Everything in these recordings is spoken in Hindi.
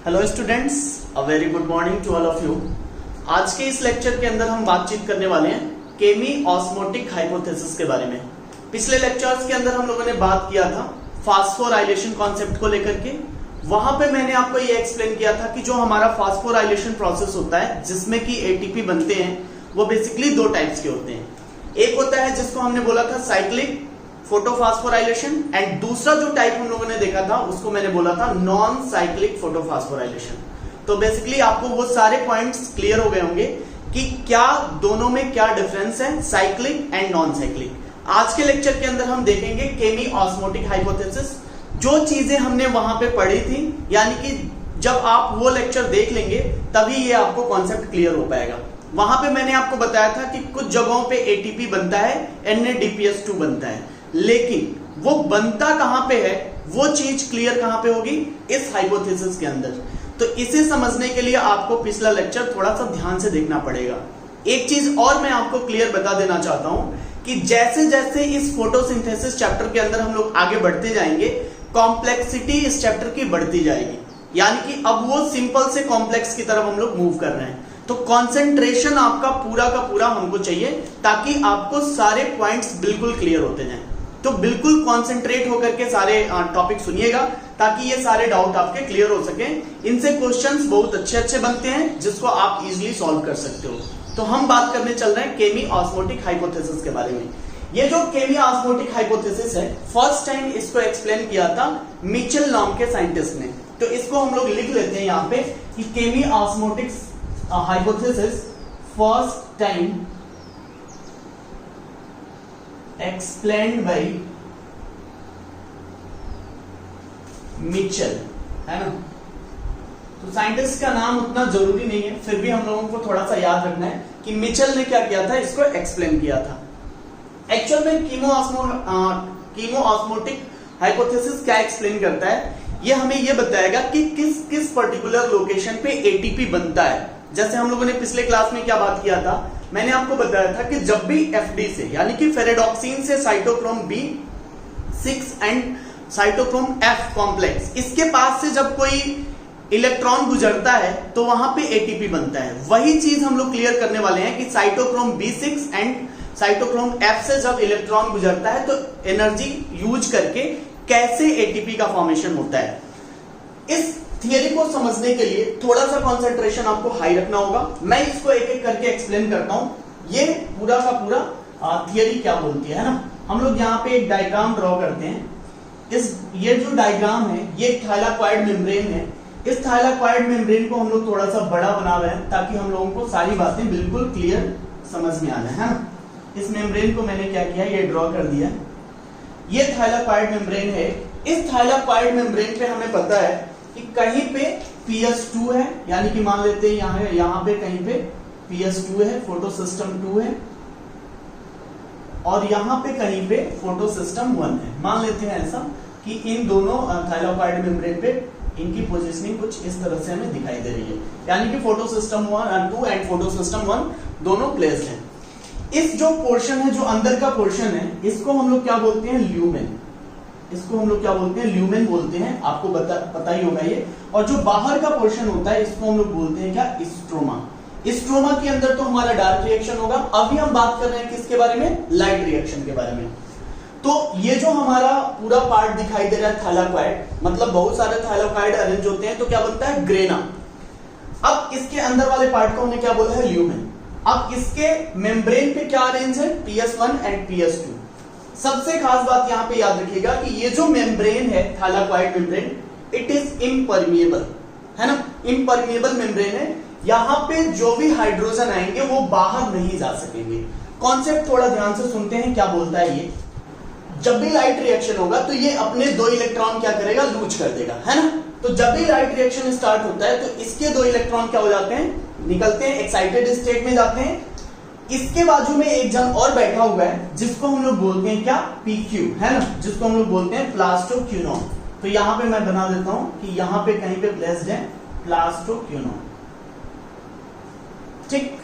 Hello students, a very good morning to all of you. आज के इस लेक्चर के अंदर हम बातचीत करने वाले हैं केमी ऑस्मोटिक हाइपोथेसिस के बारे में। पिछले लेक्चर्स के अंदर हम लोगों ने बात किया था फास्फोराइलेशन कॉन्सेप्ट को लेकर के। वहां पे मैंने आपको ये एक्सप्लेन किया था कि जो हमारा फास्फोराइलेशन प्रोसेस होता है जिसमें कि एटीपी बनते हैं वो बेसिकली दो टाइप्स के होते हैं। एक होता है जिसको हमने बोला था साइक्लिक फोटोफास्फोराइलेशन एंड दूसरा जो टाइप हम लोगों ने देखा था उसको मैंने बोला था नॉन साइक्लिक फोटोफास्फोराइलेशन। तो बेसिकली आपको वो सारे पॉइंट्स क्लियर हो गए होंगे कि क्या दोनों में क्या डिफरेंस है, साइक्लिक एंड नॉन साइक्लिक। आज के लेक्चर के अंदर हम देखेंगे केमी ऑस्मोटिक हाइपोथेसिस। जो चीजें हमने वहां पे पढ़ी थी, यानी कि जब आप वो लेक्चर देख लेंगे तभी ये आपको कॉन्सेप्ट क्लियर हो पाएगा। वहां पे मैंने आपको बताया था कि कुछ जगहों पे एटीपी बनता है, NADPH2 बनता है, लेकिन वो बनता कहां पे है, वो चीज क्लियर कहां पे होगी, इस हाइपोथेसिस के अंदर। तो इसे समझने के लिए आपको पिछला लेक्चर थोड़ा सा ध्यान से देखना पड़ेगा। एक चीज और मैं आपको क्लियर बता देना चाहता हूं कि जैसे जैसे इस फोटोसिंथेसिस चैप्टर के अंदर हम लोग आगे बढ़ते जाएंगे, कॉम्प्लेक्सिटी इस चैप्टर की बढ़ती जाएगी, यानी कि अब वो सिंपल से कॉम्प्लेक्स की तरफ हम लोग मूव कर रहे हैं। तो कंसंट्रेशन आपका पूरा का पूरा हमको चाहिए ताकि आपको सारे पॉइंट्स बिल्कुल क्लियर होते जाएं। तो बिल्कुल कंसंट्रेट होकर के सारे टॉपिक सुनिएगा ताकि ये सारे डाउट आपके क्लियर हो सके। इनसे क्वेश्चंस बहुत अच्छे अच्छे बनते हैं जिसको आप इजीली सॉल्व कर सकते हो। तो हम बात करने चल रहे हैं केमी ऑस्मोटिक हाइपोथेसिस के बारे में। ये जो केमी ऑस्मोटिक हाइपोथेसिस है, फर्स्ट टाइम इसको एक्सप्लेन किया था मिचेल नाम के साइंटिस्ट ने। तो इसको हम लोग लिख लेते हैं यहाँ पे कि chemiosmotic hypothesis first time explained by Mitchell, है ना। तो साइंटिस्ट का नाम उतना जरूरी नहीं है, फिर भी हम लोगों को थोड़ा सा याद रखना है कि मिचेल ने क्या किया था, इसको एक्सप्लेन किया था। एक्चुअल में कीमो ऑस्मोटिक हाइपोथेसिस क्या एक्सप्लेन करता है, ये हमें ये बताएगा कि किस किस पर्टिकुलर लोकेशन पे एटीपी बनता है। जैसे हम लोगों ने पिछले क्लास में क्या बात किया था, मैंने आपको बताया था कि जब भी एफडी से यानी कि फेरेडॉक्सिन से cytochrome B6 and cytochrome F complex, इसके पास से जब कोई इलेक्ट्रॉन गुजरता है तो वहां पे एटीपी बनता है। वही चीज हम लोग क्लियर करने वाले हैं कि cytochrome B6 and cytochrome F से जब इलेक्ट्रॉन गुजरता है तो एनर्जी यूज करके कैसे एटीपी का फॉर्मेशन होता है। इस थियरी को समझने के लिए थोड़ा सा कंसंट्रेशन आपको हाई रखना होगा। मैं इसको एक एक करके एक्सप्लेन करता हूं, ये पूरा का पूरा थियरी क्या बोलती है ना। हम लोग यहाँ पे एक डायग्राम ड्रॉ करते हैं। ये जो डायग्राम है ये थाइलाकॉइड मेम्ब्रेन है। इस थाइलाकॉइड मेम्ब्रेन को हम लोग थोड़ा सा बड़ा बना रहे हैं ताकि हम लोगों को सारी बातें बिल्कुल क्लियर समझ में आ जाए, है ना। इस मेम्ब्रेन को मैंने क्या किया, ये ड्रॉ कर दिया। ये थाइलाकॉइड मेम्ब्रेन है। इस थाइलाकॉइड मेम्ब्रेन पे हमें पता है कि कहीं पे PS2 है, यानी कि मान लेते हैं यहाँ पे कहीं पे PS2 है, फोटोसिस्टम 2 है, और यहाँ पे कहीं पे फोटोसिस्टम 1 है। मान लेते हैं ऐसा कि इन दोनों थाइलाकॉइड मेम्ब्रेन पे इनकी पोजीशनिंग कुछ इस तरह से हमें दिखाई दे रही है, यानी कि फोटोसिस्टम 2 एंड फोटोसिस्टम 1 दोनों प्लेस्ड हैं। इस जो पोर्शन है, जो अंदर का पोर्शन है, इसको हम लोग क्या बोलते हैं, ल्यूमेन। इसको हम लोग क्या बोलते हैं, ल्यूमेन बोलते हैं, आपको पता ही होगा ये। और जो बाहर का पोर्शन होता है इसको हम लोग बोलते हैं क्या, स्ट्रोमा। स्ट्रोमा के अंदर तो हमारा डार्क रिएक्शन होगा। अभी हम बात कर रहे हैं किसके बारे में, लाइट रिएक्शन के बारे में। तो ये जो हमारा पूरा पार्ट दिखाई दे रहा है थाइलाकॉइड, मतलब बहुत सारे थाइलाकॉइड अरेंज होते हैं तो क्या बनता है, ग्रेना। अब इसके अंदर वाले पार्ट को हमने क्या बोला है, ल्यूमेन। अब इसके मेम्ब्रेन पे क्या अरेंज है, PS1 एंड PS2। सबसे खास बात यहां पे याद रखिएगा कि ये जो मेम्ब्रेन है thylakoid membrane, it is impermeable, है ना। इम्परमिएबल मेम्ब्रेन है। यहां पे जो भी हाइड्रोजन आएंगे वो बाहर नहीं जा सकेंगे। कॉन्सेप्ट थोड़ा ध्यान से सुनते हैं, क्या बोलता है ये। जब भी लाइट रिएक्शन होगा तो ये अपने 2 इलेक्ट्रॉन क्या करेगा, लूज कर देगा, है ना। तो जब भी लाइट रिएक्शन स्टार्ट होता है तो इसके 2 इलेक्ट्रॉन क्या हो जाते हैं, निकलते हैं, एक्साइटेड स्टेट में जाते हैं। इसके बाजू में एक जन और बैठा हुआ है जिसको हम लोग बोलते हैं क्या, PQ, है ना, जिसको हम लोग बोलते हैं प्लास्टोक्यूनोन। तो यहां पे मैं बना देता हूं कि यहां पे कहीं पे प्लेस्ड है प्लास्टोक्यूनोन। ठीक,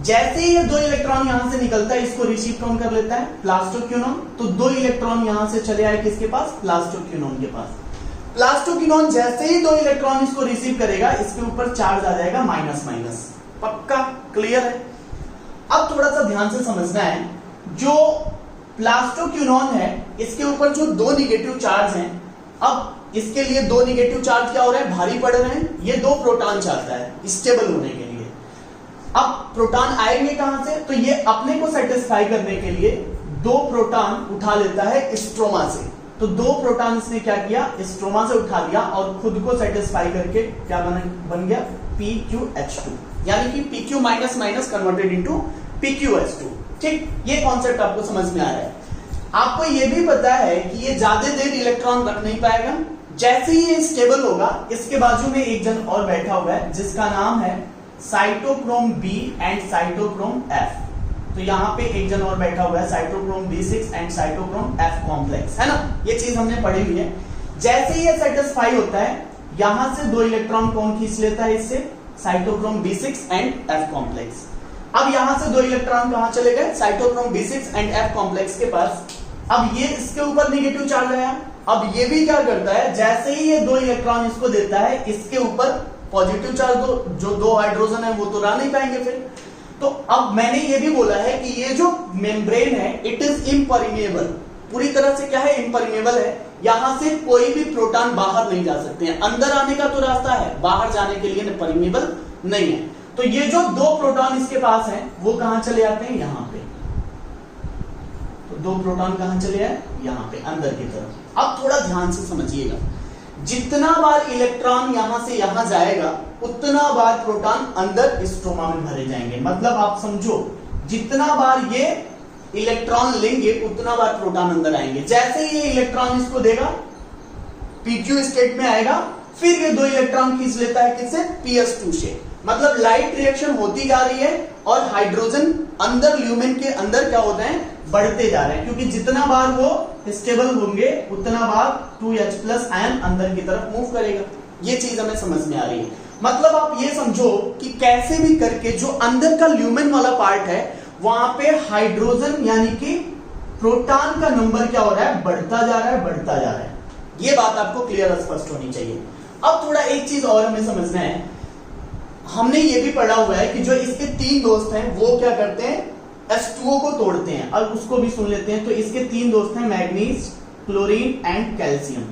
जैसे ही ये 2 इलेक्ट्रॉन यहां से निकलता है, इसको रिसीव कौन कर लेता है, प्लास्टोक्यूनोन। तो 2 इलेक्ट्रॉन यहां से चले आए किसके पास, प्लास्टोक्यूनोन के पास। प्लास्टोक्विनोन जैसे ही 2 इलेक्ट्रॉन इसको रिसीव करेगा, इसके ऊपर चार्ज आ जाएगा माइनस माइनस। पक्का क्लियर है? अब थोड़ा सा ध्यान से समझना है, जो प्लास्टोक्विनोन है इसके ऊपर जो 2 निगेटिव चार्ज हैं, अब इसके लिए 2 निगेटिव चार्ज क्या हो रहा है, भारी पड़ रहे हैं। ये 2 प्रोटॉन चाहता है स्टेबल होने के लिए। अब प्रोटॉन आएंगे कहां से, तो ये अपने को सेटिस्फाई करने के लिए 2 प्रोटॉन उठा लेता है स्ट्रोमा से। तो 2 प्रोटॉन इसने क्या किया, स्ट्रोमा से उठा लिया और खुद को सेटिस्फाई करके क्या बन गया, PQH2, यानी कि PQ minus minus converted into PQH2। ठीक, ये कॉन्सेप्ट आपको समझ में आ रहा है। आपको ये भी पता है कि ये ज्यादा देर इलेक्ट्रॉन रख नहीं पाएगा। जैसे ही ये स्टेबल होगा, इसके बाजू में एक जन और बैठा हुआ है जिसका नाम है cytochrome B and cytochrome F। तो यहाँ पे एक जन और बैठा हुआ है cytochrome B6 and cytochrome F complex, है ना, ये चीज हमने पढ़ी हुई है। जैसे ही ये सेटिस्फाई होता है, यहां से 2 इलेक्ट्रॉन कौन खींच लेता है इससे, cytochrome B6 and F complex. अब यहां से 2 इलेक्ट्रॉन कहां चले गए, cytochrome B6 and F complex के पास। अब ये इसके ऊपर निगेटिव चार्ज आया। अब ये भी क्या करता है, जैसे ही ये 2 इलेक्ट्रॉन इसको देता है, इसके ऊपर पॉजिटिव चार्ज जो 2 हाइड्रोजन है वो तो रह नहीं पाएंगे फिर। तो अब मैंने ये भी बोला है कि ये जो मेम्ब्रेन है इट इज इम्परमिएबल, पूरी तरह से क्या है, इम्परमिएबल है। यहां से कोई भी प्रोटॉन बाहर नहीं जा सकते हैं। अंदर आने का तो रास्ता है, बाहर जाने के लिए परमिएबल नहीं है। तो ये जो 2 प्रोटॉन इसके पास हैं वो कहां चले जाते हैं, यहां पे। तो 2 प्रोटॉन कहां चले आए, यहां पे अंदर की तरफ। अब थोड़ा ध्यान से समझिएगा, जितना बार इलेक्ट्रॉन यहां से यहां जाएगा उतना बार प्रोटॉन अंदर स्ट्रोमा में भरे जाएंगे। मतलब आप समझो, जितना बार ये इलेक्ट्रॉन लेंगे उतना बार प्रोटॉन अंदर आएंगे। जैसे ही ये इलेक्ट्रॉन इसको देगा, PQ स्टेट में आएगा, फिर ये 2 इलेक्ट्रॉन खींच लेता है किससे, PS2 से। मतलब लाइट रिएक्शन होती जा रही है और हाइड्रोजन अंदर ल्यूमेन के अंदर क्या होते हैं, बढ़ते जा रहे हैं, क्योंकि जितना बार वो स्टेबल होंगे उतना बार 2H+ आयन अंदर की तरफ मूव करेगा। ये चीज हमें समझ में आ रही है। मतलब आप ये समझो कि कैसे भी करके जो अंदर का ल्यूमेन वाला पार्ट है वहां पे हाइड्रोजन यानी कि प्रोटॉन का नंबर क्या हो रहा है, बढ़ता जा रहा है, बढ़ता जा रहा है। ये बात आपको क्लियर और स्पष्ट होनी चाहिए। अब थोड़ा एक चीज और हमें समझना है, हमने ये भी पढ़ा हुआ है कि जो इसके 3 दोस्त हैं वो क्या करते हैं, H2O को तोड़ते हैं। और उसको भी सुन लेते हैं। तो इसके 3 दोस्त हैं, मैग्नीज, क्लोरीन एंड कैल्शियम।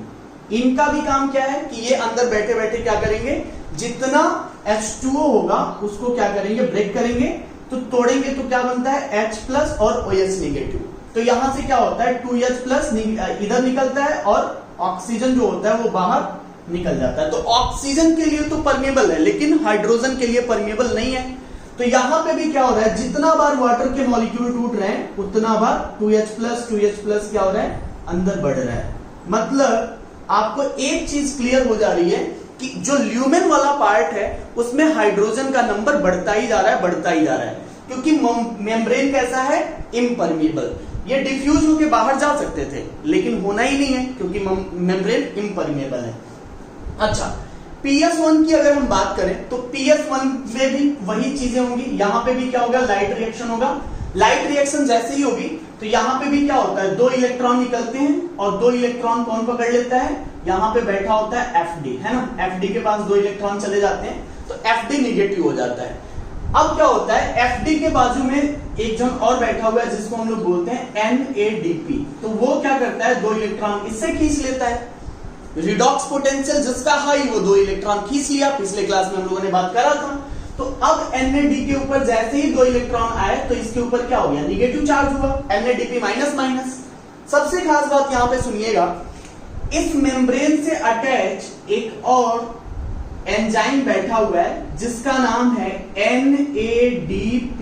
इनका भी काम क्या है कि ये अंदर बैठे बैठे क्या करेंगे, जितना H2O होगा उसको क्या करेंगे, ब्रेक करेंगे। तो तोड़ेंगे तो क्या बनता है, H+ और OH नेगेटिव। तो यहां से क्या होता है, 2H+ इधर निकलता है और ऑक्सीजन जो होता है वो बाहर निकल जाता है। तो ऑक्सीजन के लिए तो परमेबल है, लेकिन हाइड्रोजन के लिए परमेबल नहीं है। तो यहां पे भी क्या हो रहा है, जितना बार वाटर के मॉलिक्यूल टूट रहे हैं उतना बार 2H+ क्या हो रहा है, अंदर बढ़ रहा है। मतलब आपको एक चीज क्लियर हो जा रही है कि जो ल्यूमेन वाला पार्ट है उसमें हाइड्रोजन का नंबर बढ़ता ही जा रहा है, बढ़ता ही जा रहा है, क्योंकि मेम्ब्रेन कैसा है, इम्परमिएबल। ये डिफ्यूज होकर बाहर जा सकते थे लेकिन होना ही नहीं है क्योंकि मेम्ब्रेन इम्परमिएबल है। अच्छा, PS1 की अगर हम बात करें तो PS1 में भी वही चीजें होंगी। यहां पे भी क्या होगा, लाइट रिएक्शन होगा। लाइट रिएक्शन जैसे ही होगी तो यहां पे भी क्या होता है, 2 इलेक्ट्रॉन निकलते हैं और 2 इलेक्ट्रॉन कौन पकड़ लेता है, यहां पे बैठा होता है FD, है ना। FD के पास 2 इलेक्ट्रॉन चले जाते हैं तो FD निगेटिव हो जाता है। अब क्या होता है, FD के बाजू में एक जन और बैठा हुआ है जिसको हम लोग बोलते हैं NADP। तो वो क्या करता है, 2 इलेक्ट्रॉन इससे खींच लेता है। रिडॉक्स पोटेंशियल जिसका हाई, वो 2 इलेक्ट्रॉन खींच लिया। पिछले क्लास में हम लोगों ने बात करा था। तो अब NAD के ऊपर जैसे ही 2 इलेक्ट्रॉन आए तो इसके ऊपर क्या हो गया, निगेटिव चार्ज हुआ, NADP माइनस माइनस। सबसे खास बात यहां पे सुनिएगा, इस मेम्ब्रेन से अटैच एक और एंजाइम बैठा हुआ है जिसका नाम है NADP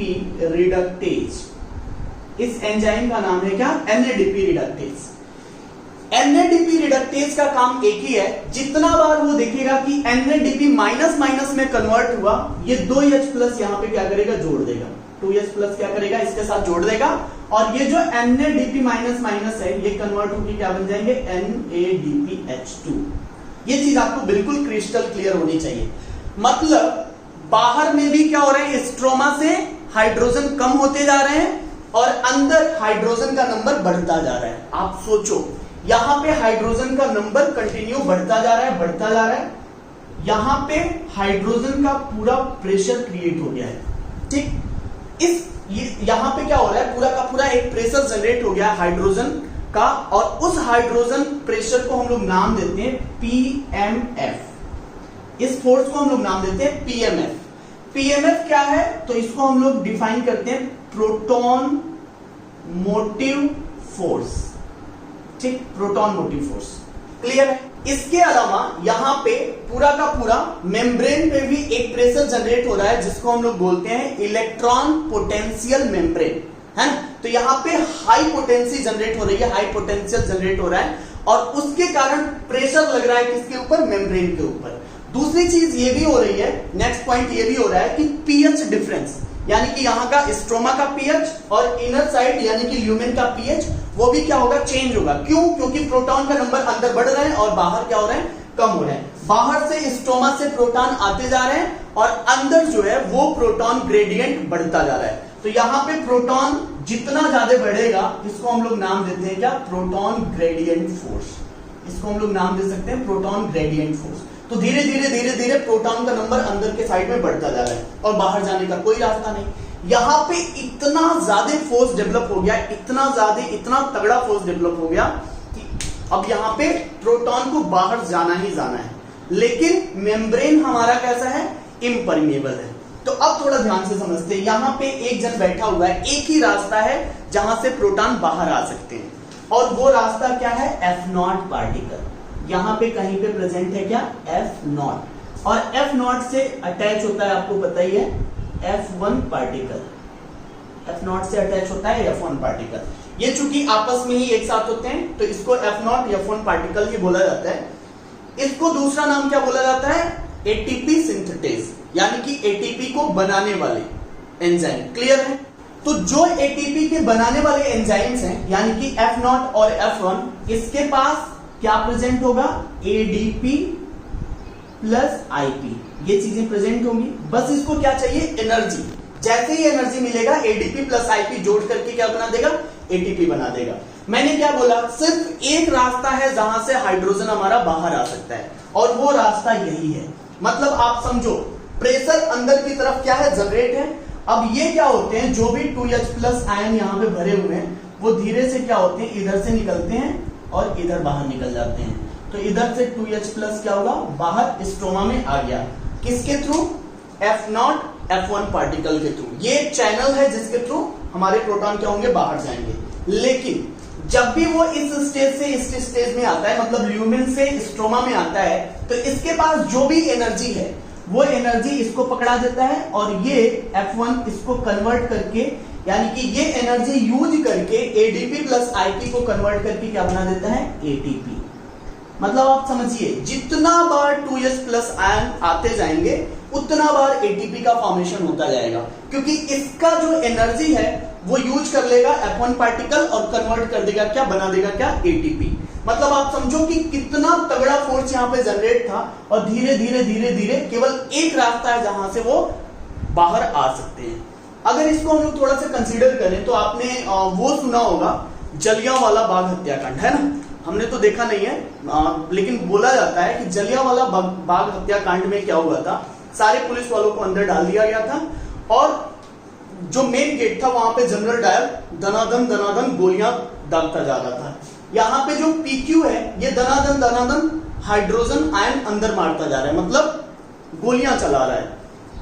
रिडक्टेज। इस एंजाइम का नाम है क्या, NADP रिडक्टेज। NADP रिडक्टेज का काम एक ही है, जितना बार वो देखेगा कि NADP माइनस माइनस में कन्वर्ट हुआ, ये 2H+ यहां पे क्या करेगा, जोड़ देगा। 2H+ क्या करेगा, इसके साथ जोड़ देगा और ये जो NADP माइनस माइनस है ये कन्वर्ट होकर क्या बन जाएंगे, NADPH2। ये चीज आपको बिल्कुल क्रिस्टल क्लियर होनी चाहिए। मतलब बाहर में भी क्या हो रहा है, स्ट्रोमा से हाइड्रोजन कम होते जा रहे हैं और अंदर हाइड्रोजन का नंबर बढ़ता जा रहा है। आप सोचो, यहां पे हाइड्रोजन का नंबर कंटिन्यू बढ़ता जा रहा है, बढ़ता जा रहा है। यहां पे हाइड्रोजन का पूरा प्रेशर क्रिएट हो गया है, ठीक। यहां पे क्या हो रहा है, पूरा का पूरा एक प्रेशर जनरेट हो गया है हाइड्रोजन का, और उस हाइड्रोजन प्रेशर को हम लोग नाम देते हैं पीएमएफ। इस फोर्स को हम लोग नाम देते हैं पीएमएफ। पीएमएफ क्या है, तो इसको हम लोग डिफाइन करते हैं प्रोटॉन मोटिव फोर्स, ठीक, प्रोटॉन मोटिव फोर्स। क्लियर है। इसके अलावा यहां पे पूरा का पूरा मेम्ब्रेन पे भी एक प्रेशर जनरेट हो रहा है जिसको हम लोग बोलते हैं इलेक्ट्रॉन पोटेंशियल मेम्ब्रेन, है ना। तो यहां पे हाई पोटेंसी जनरेट हो रही है, हाई पोटेंशियल जनरेट हो रहा है, और उसके कारण प्रेशर लग रहा है किसके ऊपर, मेम्ब्रेन के ऊपर। दूसरी चीज ये भी हो रही है, नेक्स्ट पॉइंट ये भी हो रहा है कि पीएच डिफरेंस, यानी कि यहाँ का स्ट्रोमा का पीएच और इनर साइड यानी कि ल्यूमेन का पीएच वो भी क्या होगा, चेंज होगा। क्यों? क्योंकि प्रोटॉन का नंबर अंदर बढ़ रहा है और बाहर क्या हो रहा है, कम हो रहा है। बाहर से स्ट्रोमा से प्रोटॉन आते जा रहे हैं और अंदर जो है वो प्रोटॉन ग्रेडियंट बढ़ता जा रहा है। तो यहाँ पे प्रोटॉन जितना ज्यादा बढ़ेगा इसको हम लोग नाम देते हैं क्या, प्रोटॉन ग्रेडियंट फोर्स। इसको हम लोग नाम दे सकते हैं प्रोटॉन ग्रेडियंट फोर्स। तो धीरे धीरे धीरे धीरे प्रोटॉन का नंबर अंदर के साइड में बढ़ता जा रहा है और बाहर जाने का कोई रास्ता नहीं। यहां पे इतना ज्यादा फोर्स डेवलप हो गया, इतना ज्यादा, इतना तगड़ा फोर्स डेवलप हो गया कि अब यहां पे प्रोटॉन को बाहर जाना ही जाना है। लेकिन मेम्ब्रेन हमारा कैसा है, इम्परमेबल है। तो अब थोड़ा ध्यान से समझते हैं। यहां पे एक जन बैठा हुआ है, एक ही रास्ता है जहां से प्रोटॉन बाहर आ सकते हैं, और वो रास्ता क्या है, F0 पार्टिकल। यहां पे कहीं पे प्रेजेंट है क्या, F0, और F0 से अटैच होता है, आपको पता ही है, F1 पार्टिकल। F0 से अटैच होता है F1 पार्टिकल। ये चूंकि आपस में ही एक साथ होते हैं तो इसको F0 F1 पार्टिकल ही बोला जाता है। इसको दूसरा नाम क्या बोला जाता है, एटीपी सिंथेटेज, यानी कि एटीपी को बनाने वाले एंजाइम। क्लियर है। तो जो एटीपी के बनाने वाले एंजाइम्स हैं, यानी कि F0 और F1, इसके पास क्या प्रेजेंट होगा, एडीपी प्लस आईपी, ये चीजें प्रेजेंट होंगी। बस इसको क्या चाहिए, एनर्जी। जैसे ही एनर्जी मिलेगा एडीपी प्लस आईपी जोड़ करके क्या बना देगा, एटीपी बना देगा। मैंने क्या बोला, सिर्फ एक रास्ता है जहां से हाइड्रोजन हमारा बाहर आ सकता है, और वो रास्ता यही है। मतलब आप समझो, प्रेशर अंदर की तरफ क्या है, जनरेट है। अब ये क्या होते हैं, जो भी 2H प्लस आयन यहाँ पे भरे हुए हैं वो धीरे से क्या होते हैं, इधर से निकलते हैं और इधर बाहर निकल जाते हैं। तो इधर से 2H प्लस क्या होगा, बाहर स्ट्रोमा में आ गया। किसके थ्रू, F0 F1 पार्टिकल के थ्रू। ये चैनल है जिसके थ्रू हमारे प्रोटॉन क्या होंगे, बाहर जाएंगे। लेकिन जब भी वो इस स्टेज से इस स्टेज में आता है, मतलब ल्यूमेन से स्ट्रोमा में आता है, तो इसके पास जो भी एनर्जी है वो एनर्जी इसको पकड़ा देता है, और ये F1 इसको कन्वर्ट करके, यानी कि ये एनर्जी यूज करके एडीपी प्लस आईपी को कन्वर्ट करके क्या बना देता है, एटीपी। मतलब आप समझिए, जितना बार 2H प्लस आयन आते जाएंगे उतना बार एटीपी का फॉर्मेशन होता जाएगा, क्योंकि इसका जो एनर्जी है वो यूज कर लेगा F1 पार्टिकल और कन्वर्ट कर देगा क्या, बना देगा क्या, एटीपी। मतलब आप समझो कि कितना तगड़ा फोर्स यहाँ पे जनरेट था, और धीरे धीरे धीरे धीरे केवल एक रास्ता है जहां से वो बाहर आ सकते हैं। अगर इसको हम लोग थोड़ा सा कंसीडर करें तो आपने वो सुना होगा जलियांवाला बाग हत्याकांड, है ना। हमने तो देखा नहीं है, लेकिन बोला जाता है कि जलियांवाला बाग हत्याकांड में क्या हुआ था, सारे पुलिस वालों को अंदर डाल दिया गया था, और जो मेन गेट था वहां पे जनरल डायर दनादन दनादन गोलियां दागता जा रहा था। यहाँ पे जो PQ है ये दनादन दनादन हाइड्रोजन आयन अंदर मारता जा रहा है, मतलब गोलियां चला रहा है।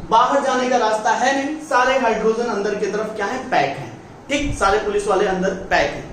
बाहर जाने का रास्ता है नहीं, सारे हाइड्रोजन अंदर की तरफ क्या है, पैक है, ठीक, सारे पुलिस वाले अंदर पैक है।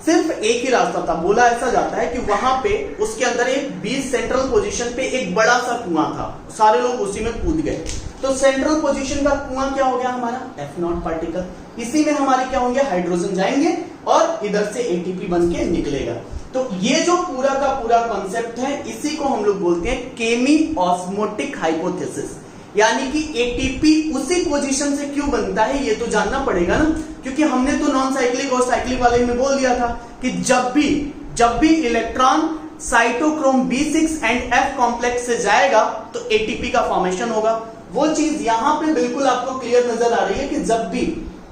सिर्फ एक ही रास्ता था। बोला ऐसा जाता है कि वहां पे उसके अंदर एक 20 सेंट्रल पोजीशन पे एक बड़ा सा कुआं था, सारे लोग उसी में कूद गए। तो सेंट्रल पोजीशन का कुआं क्या हो गया हमारा, F0 पार्टिकल। इसी में हमारे क्या होंगे, हाइड्रोजन जाएंगे और इधर से एटीपी बन के निकलेगा। तो ये जो पूरा का पूरा कॉन्सेप्ट है, इसी को हम लोग बोलते हैं केमी ऑस्मोटिक हाइपोथेसिस। यानी कि एटीपी उसी पोजीशन से क्यों बनता है ये तो जानना पड़ेगा ना, क्योंकि हमने तो नॉन साइक्लिक और साइक्लिक वाले में बोल दिया था कि जब भी electron cytochrome B6 and F complex से जाएगा तो एटीपी का फॉर्मेशन होगा। वो चीज यहां पे बिल्कुल आपको क्लियर नजर आ रही है कि जब भी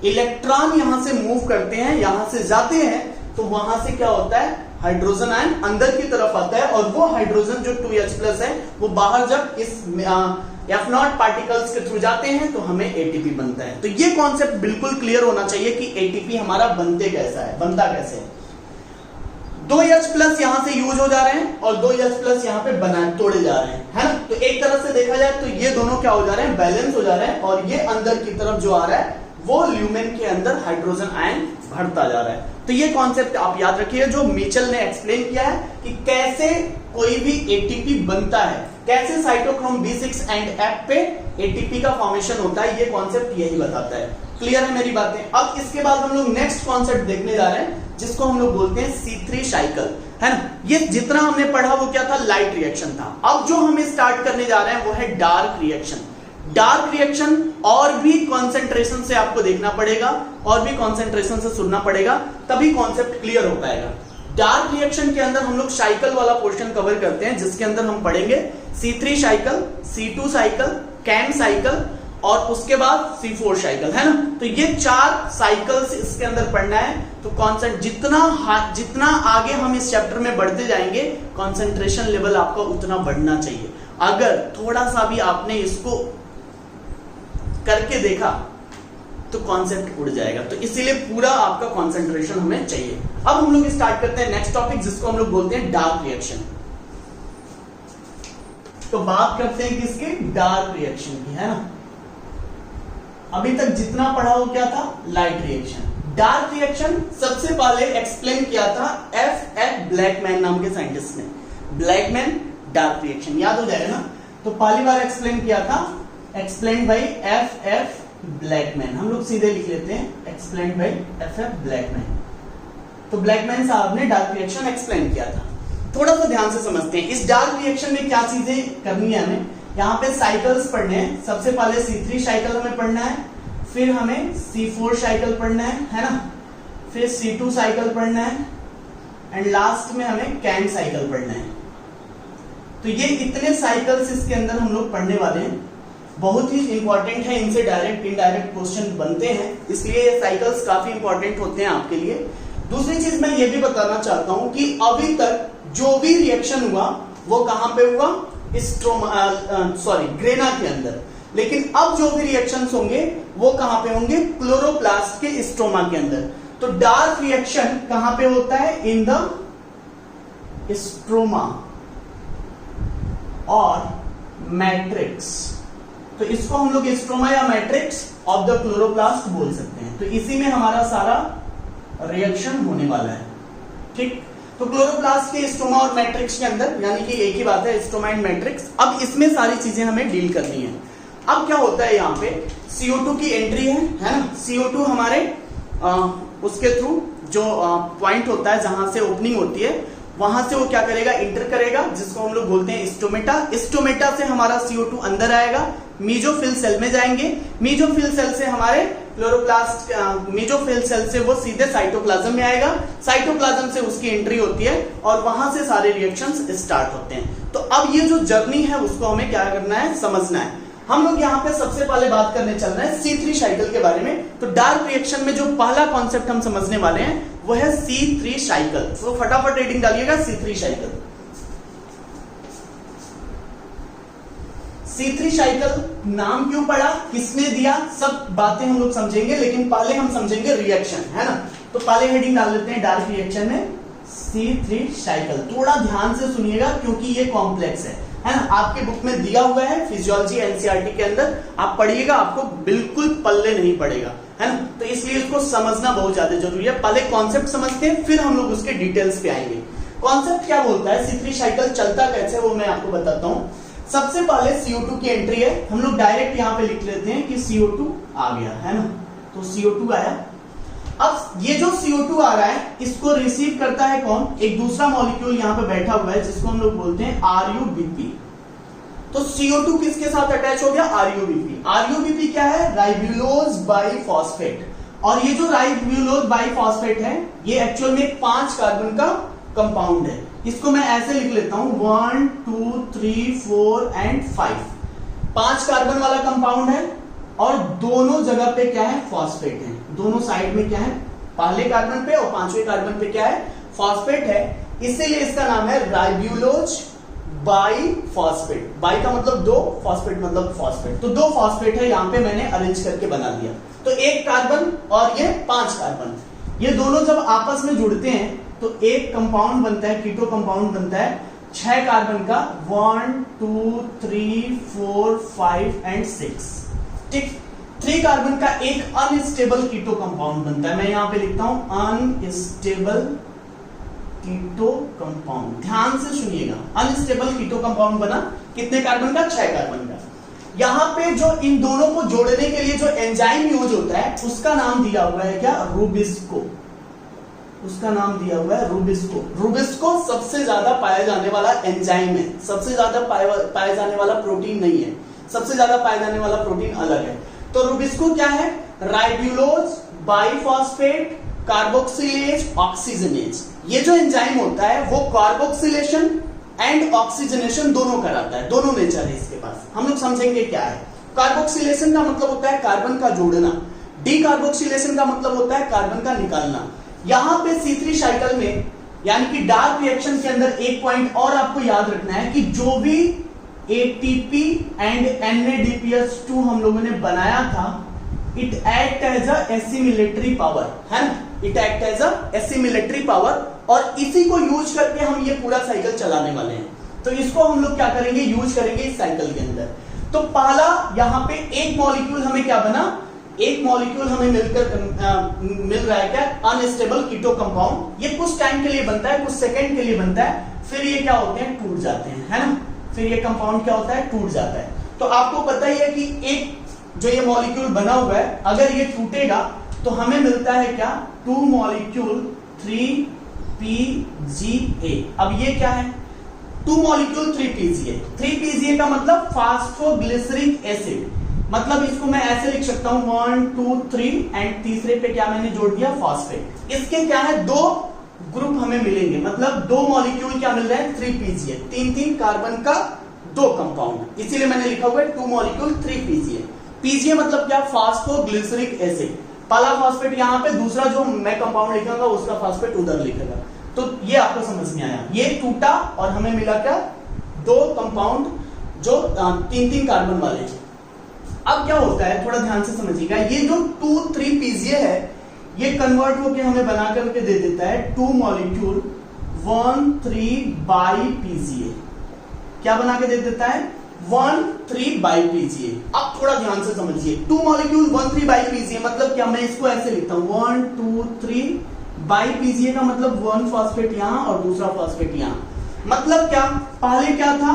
इलेक्ट्रॉन यहां से मूव करते हैं, यहां से जाते हैं, तो वहां से क्या होता है, हाइड्रोजन आयन अंदर की तरफ आता है, और वो हाइड्रोजन जो 2H+ है वो बाहर जब इस F0 पार्टिकल्स के थ्रू जाते हैं तो हमें एटीपी बनता है। तो ये कॉन्सेप्ट बिल्कुल क्लियर होना चाहिए कि एटीपी हमारा बनता कैसे है। 2H+ यहां से यूज हो जा रहे हैं और 2H+ यहां पे तोड़े जा रहे हैं, है ना। तो एक तरह से देखा जाए तो ये दोनों क्या हो जा रहे हैं, बैलेंस हो जा रहे हैं, और ये अंदर की तरफ जो आ रहा है वो ल्यूमेन के अंदर हाइड्रोजन आयन बढ़ता जा रहा है। तो ये कॉन्सेप्ट आप याद रखिए जो मिचेल ने एक्सप्लेन किया है कि कैसे कोई भी एटीपी बनता है, कैसे साइटोक्रोम B6 एंड F पे एटीपी का फॉर्मेशन होता है, ये कॉन्सेप्ट यही बताता है। क्लियर है मेरी बातें। अब इसके बाद हम लोग नेक्स्ट कॉन्सेप्ट देखने जा रहे हैं जिसको हम लोग बोलते हैं C3 साइकिल, है ना। ये जितना हमने पढ़ा वो क्या था, लाइट रिएक्शन था। अब जो हमें स्टार्ट करने जा रहे हैं वो है डार्क रिएक्शन। डार्क रिएक्शन और भी कॉन्सेंट्रेशन से आपको देखना पड़ेगा और भी कॉन्सेंट्रेशन से सुनना पड़ेगा, तभी कॉन्सेप्ट क्लियर हो पाएगा। डार्क रिएक्शन के अंदर हम लोग साइकिल वाला पोर्शन कवर करते हैं, जिसके अंदर हम पढ़ेंगे C3 cycle, C2 cycle, cam cycle और उसके बाद C4 साइकिल, है ना। तो ये 4 साइकिल्स इसके अंदर पढ़ना है। तो कॉन्सेंट्रेशन जितना आगे हम इस चैप्टर में बढ़ते जाएंगे कॉन्सेंट्रेशन लेवल आपका उतना बढ़ना चाहिए। अगर थोड़ा सा भी आपने इसको करके देखा तो कॉन्सेप्ट उड़ जाएगा। तो इसीलिए पूरा आपका कॉन्सेंट्रेशन हमें चाहिए। अब हम लोग स्टार्ट करते हैं नेक्स्ट टॉपिक जिसको हम लोग बोलते हैं डार्क रिएक्शन। तो बात करते हैं किसके, डार्क रिएक्शन की, है ना। अभी तक जितना पढ़ा वो क्या था, लाइट रिएक्शन। डार्क रिएक्शन सबसे पहले एक्सप्लेन किया था F.F. ब्लैकमैन नाम के साइंटिस्ट ने। ब्लैकमैन डार्क रिएक्शन याद हो जाएगा ना। तो पहली बार एक्सप्लेन किया था, एक्सप्लेन बाय F.F. ब्लैकमैन। हम लोग सीधे लिख लेते हैं एक्सप्लेन बाय F.F. ब्लैकमैन। तो ब्लैकमैन साहब ने डार्क रिएक्शन एक्सप्लेन किया था। थोड़ा सा ध्यान से समझते हैं इस डार्क रिएक्शन में क्या चीजें करनी है हमें। यहाँ पे साइकिल्स पढ़ने हैं। सबसे पहले C3 साइकिल हमें पढ़ना है, फिर हमें C4 साइकिल पढ़ना है ना, फिर C2 साइकिल पढ़ना है एंड लास्ट में हमें कैम साइकिल पढ़ना है। तो ये इतने साइकिल्स इसके अंदर हम लोग पढ़ने वाले हैं। बहुत ही इंपॉर्टेंट है, इनसे डायरेक्ट इनडायरेक्ट क्वेश्चन बनते हैं, इसलिए ये साइकिल्स काफी इंपॉर्टेंट होते हैं आपके लिए। दूसरी चीज मैं ये भी बताना चाहता हूं कि अभी तक जो भी रिएक्शन हुआ वो कहां पे हुआ, ग्रेना के अंदर। लेकिन अब जो भी रिएक्शंस होंगे वो कहां पे होंगे, क्लोरोप्लास्ट के स्ट्रोमा के अंदर। तो डार्क रिएक्शन कहां पे होता है, इन द स्ट्रोमा और मैट्रिक्स। तो इसको हम लोग स्ट्रोमा या मैट्रिक्स ऑफ द क्लोरोप्लास्ट बोल सकते हैं। तो इसी में हमारा सारा रिएक्शन होने वाला है, ठीक। तो क्लोरोप्लास्ट के स्ट्रोमा और मैट्रिक्स के अंदर, यानी कि एक ही बात है, स्ट्रोमा एंड मैट्रिक्स। अब इसमें सारी चीजें हमें डील करनी है। अब क्या होता है, यहाँ पे CO2 की एंट्री है ना। CO2 हमारे उसके थ्रू जो पॉइंट होता है जहां से ओपनिंग होती है वहां से वो क्या करेगा, इंटर करेगा, जिसको हम लोग बोलते हैं स्टोमेटा। स्टोमेटा से हमारा CO2 अंदर आएगा, मीजोफिल सेल में जाएंगे। मीजोफिल सेल से हमारे क्लोरोप्लास्ट, मीजोफिल सेल से वो सीधे साइटोप्लाज्म में आएगा। साइटोप्लाज्म से उसकी एंट्री होती है और वहां से सारे रिएक्शंस स्टार्ट होते हैं। तो अब ये जो जर्नी है उसको हमें क्या करना है, समझना है। हम लोग यहाँ पे सबसे पहले बात करने चल रहे हैं C3 साइकिल के बारे में। तो डार्क रिएक्शन में जो पहला कॉन्सेप्ट हम समझने वाले हैं वो है C3 साइकिल। तो फटाफट रेटिंग डालिएगा C3 साइकिल। C3 साइकिल नाम क्यों पड़ा, किसने दिया, सब बातें हम लोग समझेंगे, लेकिन पहले हम समझेंगे रिएक्शन, है ना। तो पहले हेडिंग डाल लेते हैं डार्क रिएक्शन में C3 साइकिल। थोड़ा ध्यान से सुनिएगा क्योंकि ये कॉम्प्लेक्स है ना। आपके बुक में दिया हुआ है फिजियोलॉजी एनसीईआरटी के अंदर, आप पढ़िएगा, आपको बिल्कुल पल्ले नहीं पड़ेगा, है ना। तो इसलिए इसको समझना बहुत ज्यादा जरूरी है। पहले कॉन्सेप्ट समझते हैं, फिर हम लोग उसके डिटेल्स पे आएंगे। कॉन्सेप्ट क्या बोलता है, C3 साइकिल चलता कैसे वो मैं आपको बताता हूं। सबसे पहले CO2 की एंट्री है। हम लोग डायरेक्ट यहाँ पे लिख लेते हैं कि CO2 आ गया, है ना। तो CO2 आया। अब ये जो CO2 आ रहा है इसको रिसीव करता है कौन, एक दूसरा मॉलिक्यूल यहाँ पे बैठा हुआ है जिसको हम लोग बोलते हैं RuBp। तो CO2 किसके साथ अटैच हो गया, RuBp। RuBp क्या है, राइबुलोज बाइफॉस्फेट। और ये जो राइबुलोज बाइफॉस्फेट है ये एक्चुअल में 5 कार्बन का कंपाउंड है। इसको मैं ऐसे लिख लेता हूं 1 2 3 4 एंड 5। 5 कार्बन वाला कंपाउंड है और दोनों जगह पे क्या है, फॉस्फेट है। दोनों साइड में क्या है, पहले कार्बन पे और पांचवें कार्बन पे क्या है, फॉस्फेट है, इसीलिए इसका नाम है राइब्यूलोज बाइफॉस्फेट। बाई का मतलब दो, फॉस्फेट मतलब फॉस्फेट, तो दो फॉस्फेट है यहां पे मैंने अरेंज करके बना दिया। तो एक कार्बन और ये 5 कार्बन, ये दोनों जब आपस में जुड़ते हैं तो एक कंपाउंड बनता है, कीटो कंपाउंड बनता है 6 कार्बन का, 1 2 3 4 5 एंड 6। ठीक, 3 कार्बन का एक अनस्टेबल कीटो कंपाउंड बनता है, मैं यहां पे लिखता हूं अनस्टेबल कीटो कंपाउंड। ध्यान से सुनिएगा, अनस्टेबल कीटो कंपाउंड बना कितने कार्बन का, 6 कार्बन का। यहां पे जो इन दोनों को जोड़ने के लिए जो एंजाइम यूज होता है उसका नाम दिया हुआ है क्या, रूबिस्को। उसका नाम दिया हुआ है रूबिस्को। रूबिस्को सबसे ज्यादा पाया जाने वाला एंजाइम है, सबसे ज्यादा पाया जाने वाला प्रोटीन नहीं है, सबसे ज्यादा पाया जाने वाला प्रोटीन अलग है। तो रूबिस्को क्या है, राइब्यूलोज बाइफॉस्फेट कार्बोक्सिलेज ऑक्सीजनेज। ये जो एंजाइम होता है वो कार्बोक्सिलेशन एंड ऑक्सीजनेशन दोनों कराता है, दोनों नेचर है इसके पास। हम लोग समझेंगे क्या है। कार्बोक्सिलेशन का मतलब होता है कार्बन का जोड़ना, डीकार्बोक्सिलेशन का मतलब होता है कार्बन का निकालना। यहां पे C3 साइकिल में यानी कि डार्क रिएक्शन के अंदर एक पॉइंट और आपको याद रखना है कि जो भी ATP एंड NADPH2 हम लोगों ने बनाया था, it act as a assimilatory power, है ना, it act as a assimilatory power, और इसी को यूज करके हम ये पूरा साइकिल चलाने वाले हैं। तो इसको हम लोग क्या करेंगे, यूज करेंगे इस साइकिल के अंदर। तो पहला यहां पे एक मॉलिक्यूल हमें क्या बना, एक मॉलिक्यूल हमें मिल रहा है क्या, अनस्टेबल कीटो कंपाउंड। ये कुछ टाइम के लिए बनता है, कुछ सेकंड के लिए बनता है, फिर ये क्या होते हैं, टूट जाते हैं, है ना, फिर ये कंपाउंड क्या होता है, टूट जाता है। तो आपको पता ही है कि एक जो ये मॉलिक्यूल बना हुआ है, अगर ये टूटेगा तो हमें मिलता है क्या, 2 मॉलिक्यूल 3PGA। अब ये क्या है, 2 मॉलिक्यूल 3PGA। 3PGA का मतलब फास्फोग्लिसरिक एसिड, मतलब इसको मैं ऐसे लिख सकता हूं 1 2 3 एंड तीसरे पे क्या मैंने जोड़ दिया, फॉस्फेट। इसके क्या है, 2 ग्रुप हमें मिलेंगे, मतलब 2 मॉलिक्यूल क्या मिल रहा है, 3PGA, 3 कार्बन का 2 कंपाउंड, इसीलिए मैंने लिखा हुआ है 2 मॉलिक्यूल 3PGA। PGA मतलब क्या, फास्फोग्लिसरिक एसिड। पहला फॉस्फेट यहाँ पे, दूसरा जो मैं कंपाउंड लिखूंगा उसका फॉस्फेट उधर लिखेगा। तो ये आपको समझ में आया, ये टूटा और हमें मिला क्या, 2 कंपाउंड जो 3 कार्बन वाले हैं। अब क्या होता है, थोड़ा ध्यान से समझिएगा, ये जो 2 3PGA है ये कन्वर्ट होके हमें बना करके दे देता है 2 मॉलिक्यूल 1 3 बाइPGA। क्या बना के दे देता है, 1 3 बाइPGA। अब थोड़ा ध्यान से समझिए, 2 मॉलिक्यूल 1 3 बाइPGA मतलब क्या, मैं इसको ऐसे लिखता हूं 1 2 3 बाइPGA का मतलब 1 फॉस्फेट यहां और दूसरा फॉस्फेट यहां। मतलब क्या, पहले क्या था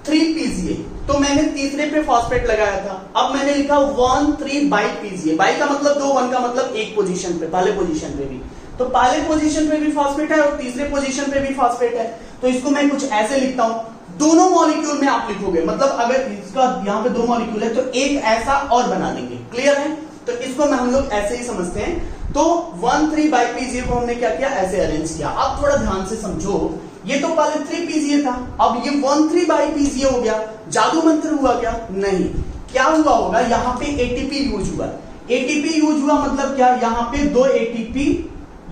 3PGA, तो मैंने तीसरे पे फॉस्फेट लगाया था, अब मैंने लिखा 1 3 बाइPGA। बाई का मतलब 2, 1 का मतलब एक पोजीशन पे, पहले पोजीशन पे भी, तो पहले पोजीशन पे भी फॉस्फेट है और तीसरे पोजीशन पे भी फॉस्फेट है। तो इसको मैं कुछ ऐसे लिखता हूं, दोनों मॉलिक्यूल में आप लिखोगे, मतलब अगर इसका यहाँ पे 2 मॉलिक्यूल है तो एक ऐसा और बना देंगे, क्लियर है। तो इसको हम लोग ऐसे ही समझते हैं। तो 1 3 बाइPGA को हमने क्या किया, ऐसे अरेंज किया। अब थोड़ा ध्यान से समझो, ये तो पहले 3PGA था, अब ये 1 3 बाइPGA हो गया, जादू मंत्र हुआ क्या, नहीं। क्या हुआ होगा, यहाँ पे ATP यूज हुआ। ATP यूज हुआ मतलब क्या, यहाँ पे 2 ATP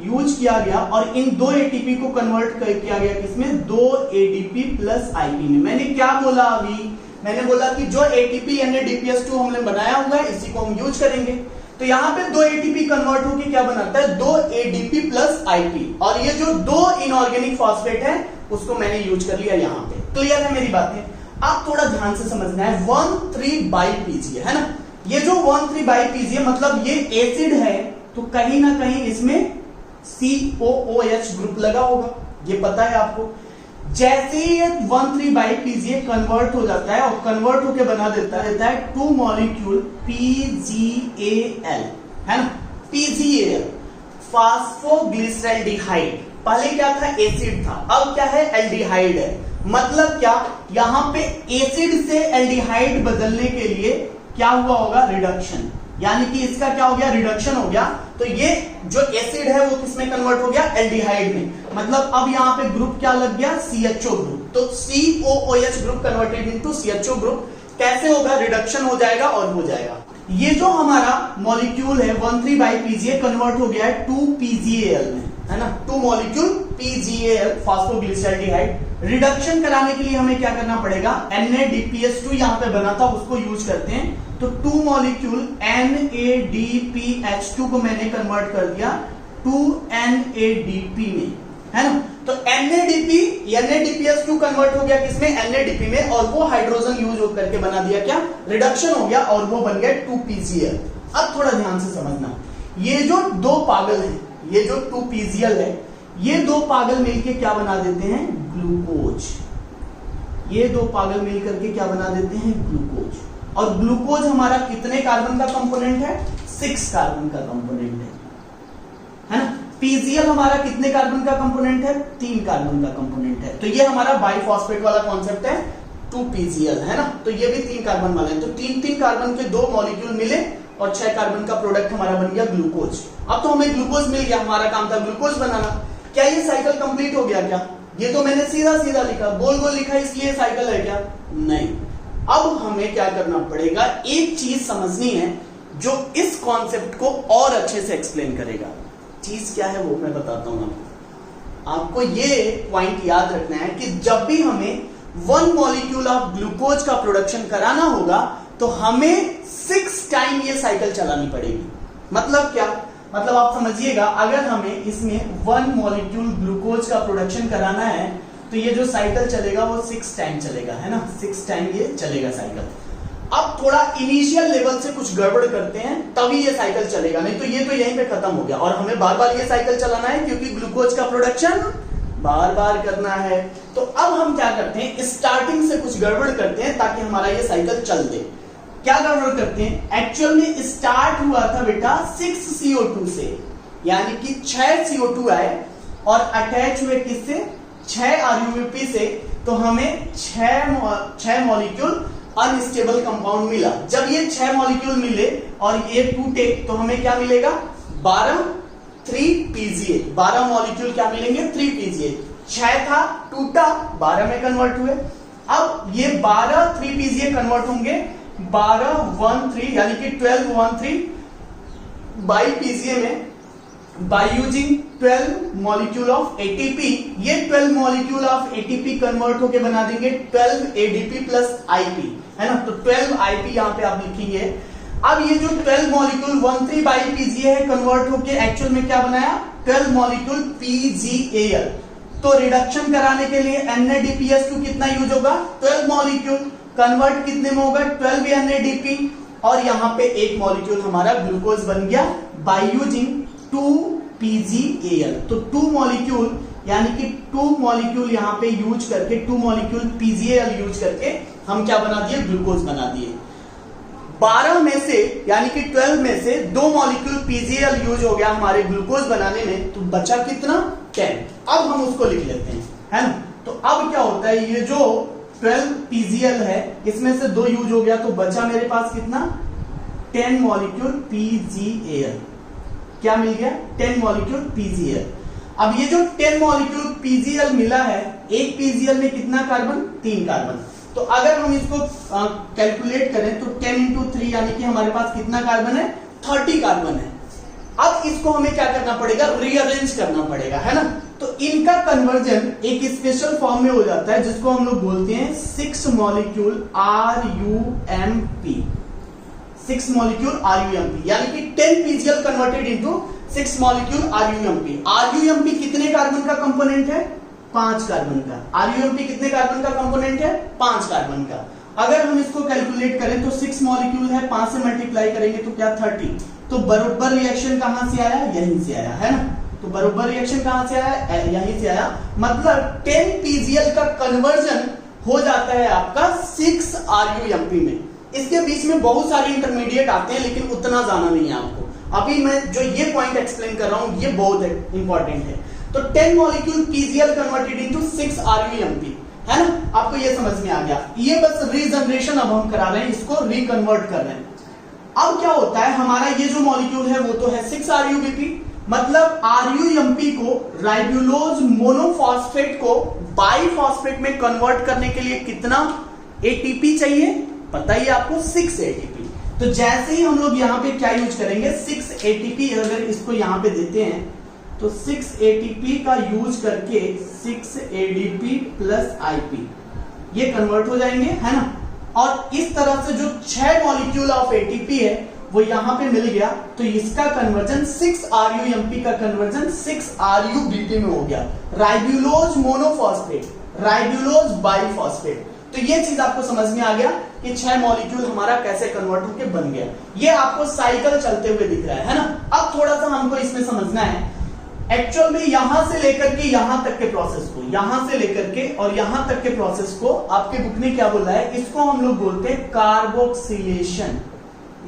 यूज किया गया और इन 2 ATP को कन्वर्ट किया गया किसमें, 2 ADP प्लस IP में। मैंने क्या बोला अभी, मैंने बोला कि जो ATP NADPH2 हमने बनाया हुआ है इसी को हम यूज करेंगे। तो यहाँ पे 2 ATP कन्वर्ट होकर क्या बनाता है, 2 ADP प्लस IP, और ये जो 2 इनऑर्गेनिक फॉस्फेट है उसको मैंने यूज कर लिया यहाँ पे। क्लियर है मेरी बातें। आप थोड़ा ध्यान से समझना है, 1 3 बाइPGA है ना, ये जो 1 3 बाइPGA मतलब ये एसिड है, तो कहीं ना कहीं इसमें COOH ग्रुप लगा होगा, ये पता है आपको। जैसे ही 1 3 बाइPGA कन्वर्ट हो जाता है और कन्वर्ट होके बना देता है 2 मॉलिक्यूल PGAL, है ना, PGAL फास्फोग्लिसरैल्डिहाइड। पहले क्या था, एसिड था, अब क्या है, एल्डिहाइड है। मतलब क्या, यहां पे एसिड से एल्डिहाइड बदलने के लिए क्या हुआ होगा, रिडक्शन, यानी कि इसका क्या हो गया, रिडक्शन हो गया। तो ये जो एसिड है वो किसमें कन्वर्ट हो गया, एल्डिहाइड में। मतलब अब यहाँ पे ग्रुप क्या लग गया, CHO ग्रुप। तो COOH group converted into CHO group. कैसे होगा, रिडक्शन हो जाएगा और हो जाएगा। ये जो हमारा मॉलिक्यूल है 13-PGA कन्वर्ट हो गया है 2-PGAL में, है ना। 2 मॉलिक्यूल PGAL फॉस्फोग्लिसरॉल्डिहाइड। रिडक्शन कराने के लिए हमें क्या करना पड़ेगा, NADPH2 यहां पे बना था उसको यूज करते हैं। तो 2 मॉलिक्यूल NADPH2 को मैंने कन्वर्ट कर दिया 2NADP में, है ना। तो NADPH2 कन्वर्ट हो गया किसमें, NADP में, और वो हाइड्रोजन यूज होकर के बना दिया क्या, रिडक्शन हो गया और वो बन गया 2PGL। अब थोड़ा ध्यान से समझना, ये जो दो पागल हैं, ये जो 2PGL है, ये दो पागल मिलके क्या बना देते हैं, ग्लूकोज। ये दो पागल मिलकर के क्या बना देते हैं, ग्लूकोज। और ग्लूकोज हमारा कितने कार्बन का कंपोनेंट है, 6 कार्बन का कंपोनेंट है ना। PGL हमारा कितने कार्बन का कंपोनेंट है, 3 कार्बन का कंपोनेंट है। तो ये हमारा बाइफॉस्फेट वाला कॉन्सेप्ट है 2PGL, है ना। तो ये भी 3 कार्बन वाला है। तो 3-3 कार्बन के 2 मॉलिक्यूल मिले और 6 कार्बन का प्रोडक्ट हमारा बन गया ग्लूकोज। अब तो हमें ग्लूकोज मिल गया, हमारा काम था ग्लूकोज बनाना। क्या ये साइकिल कंप्लीट हो गया क्या, ये तो मैंने सीधा सीधा लिखा, गोल गोल लिखा, इसलिए साइकिल है क्या, नहीं। अब हमें क्या करना पड़ेगा, एक चीज समझनी है जो इस कॉन्सेप्ट को और अच्छे से एक्सप्लेन करेगा। चीज क्या है वो मैं बताता हूं आपको। ये पॉइंट याद रखना है कि जब भी हमें 1 मॉलिक्यूल ऑफ ग्लूकोज का प्रोडक्शन कराना होगा तो हमें 6 टाइम ये साइकिल चलानी पड़ेगी। मतलब क्या, मतलब आप समझिएगा, अगर हमें इसमें 1 मॉलिक्यूल ग्लूकोज का प्रोडक्शन कराना है तो ये जो साइकिल चलेगा वो 6 टाइम चलेगा, है ना। 6 टाइम ये चलेगा साइकिल। अब थोड़ा इनिशियल लेवल से कुछ गड़बड़ करते हैं तभी ये साइकिल चलेगा, नहीं तो ये तो यहीं पे खत्म हो गया। और हमें बार बार ये साइकिल चलाना है क्योंकि ग्लूकोज का प्रोडक्शन बार बार करना है। तो अब हम क्या करते हैं, स्टार्टिंग से कुछ गड़बड़ करते हैं ताकि हमारा ये साइकिल चल दे। क्या गड़बड़ करते हैं, एक्चुअल में स्टार्ट हुआ था बेटा 6 CO2 से, यानी कि 6 CO2 आए और अटैच हुए किससे, 6 RUP से। तो हमें 6 मॉलिक्यूल अनस्टेबल कंपाउंड मिला। जब ये 6 मॉलिक्यूल मिले और ये टूटे तो हमें क्या मिलेगा, 3PGA। 12 मॉलिक्यूल क्या मिलेंगे, 3PGA। 6 था, टूटा, 12 में कन्वर्ट हुए। अब ये 12 3PGA कन्वर्ट होंगे 12-1-3 यानी कि 12-1-3 बाई PGA में, by using 12 molecule of ATP। ये 12 मॉलिक्यूल ऑफ ATP कन्वर्ट होके बना देंगे 12 ADP प्लस IP, है ना। तो 12 IP यहां पे आप लिखेंगे। अब ये जो 12 मॉलिक्यूल 1-3 बाई PGA है कन्वर्ट होके एक्चुअल में क्या बनाया, 12 मॉलिक्यूल PGAL। तो रिडक्शन कराने के लिए NADPH2 कितना यूज होगा, 12 मॉलिक्यूल, कन्वर्ट कितने में होगा, 12 NADP, और यहां पे एक मॉलिक्यूल हमारा ग्लूकोज बन गया बाय यूजिंग 2PGAL। तो 2 मॉलिक्यूल यानी कि 2 मॉलिक्यूल यहां पे यूज करके, 2 मॉलिक्यूल PGAL यूज करके हम क्या बना दिए, ग्लूकोज बना दिए। 12 में से यानी कि 12 में से 2 मॉलिक्यूल PGAL यूज हो गया हमारे ग्लूकोज बनाने में, तो बचा कितना, 10। अब हम उसको लिख लेते हैं, है ना। तो अब क्या होता है, ये जो 12 PGAL है इसमें से 2 यूज हो गया तो बचा मेरे पास कितना, 10 मॉलिक्यूल PGAL। क्या मिल गया, 10 मॉलिक्यूल PGAL। अब ये जो 10 मॉलिक्यूल PGAL मिला है, एक PGAL में कितना कार्बन, 3 कार्बन। तो अगर हम इसको कैलकुलेट करें तो 10 into 3 यानी कि हमारे पास कितना कार्बन है, 30 कार्बन है। अब इसको हमें क्या करना पड़ेगा, रीअरेंज करना पड़ेगा, है ना। तो इनका कन्वर्जन एक स्पेशल फॉर्म में हो जाता है जिसको हम लोग बोलते हैं 6 मॉलिक्यूल RUMP। 6 मॉलिक्यूल RUMP यानी कि 10 PGAL converted into 6 molecule RUMP। RUMP कितने कार्बन का कंपोनेंट है, 5 कार्बन का। RUMP कितने कार्बन का कंपोनेंट है, 5 कार्बन का। अगर हम इसको कैलकुलेट करें तो 6 मॉलिक्यूल है, 5 से मल्टीप्लाई करेंगे तो क्या, 30। तो बरोबर रिएक्शन कहां से आया, यहीं से आया, है ना। तो बरोबर रिएक्शन कहां से आया, यहीं से आया। मतलब 10 PGAL का कन्वर्जन हो जाता है आपका 6 RUMP में। इसके बीच में बहुत सारे इंटरमीडिएट आते हैं लेकिन उतना जाना नहीं है आपको। अभी मैं जो ये पॉइंट एक्सप्लेन कर रहा हूं ये बहुत इंपॉर्टेंट है। तो 10 molecule PGAL converted into 6 RUMP, है ना। आपको ये समझ में आ गया। ये बस रीजनरेशन अब हम करा रहे हैं, इसको रिकन्वर्ट कर रहे हैं। अब क्या होता है, हमारा ये जो मॉलिक्यूल है वो तो है 6 RUBP, मतलब RUMP को, राइबुलोज मोनोफॉस्फेट को बाइफॉस्फेट में कन्वर्ट करने के लिए कितना ATP चाहिए, पता ही आपको, 6 ATP। तो जैसे ही हम लोग यहाँ पे क्या यूज करेंगे 6 ATP, अगर इसको यहाँ पे देते हैं तो 6 ATP का यूज करके 6 ADP प्लस IP ये कन्वर्ट हो जाएंगे, है ना। और इस तरह से जो 6 मॉलिक्यूल ऑफ ATP है वो यहाँ पे मिल गया, तो इसका कन्वर्जन 6RUMP का कन्वर्जन 6RUBP में हो गया, राइब्यूलोज मोनोफॉस्फेट, राइब्यूलोज बाइफॉस्फेट। तो ये चीज आपको समझ में आ गया कि 6 मॉलिक्यूल हमारा कैसे कन्वर्ट होके बन गया। ये आपको साइकिल चलते हुए दिख रहा है ना। अब थोड़ा सा हमको इसमें समझना है एक्चुअल में यहां से लेकर के यहां तक के प्रोसेस को, यहां से लेकर के और यहां तक के प्रोसेस को आपके बुक ने क्या बोला है, इसको हम लोग बोलते हैं कार्बोक्सिलेशन।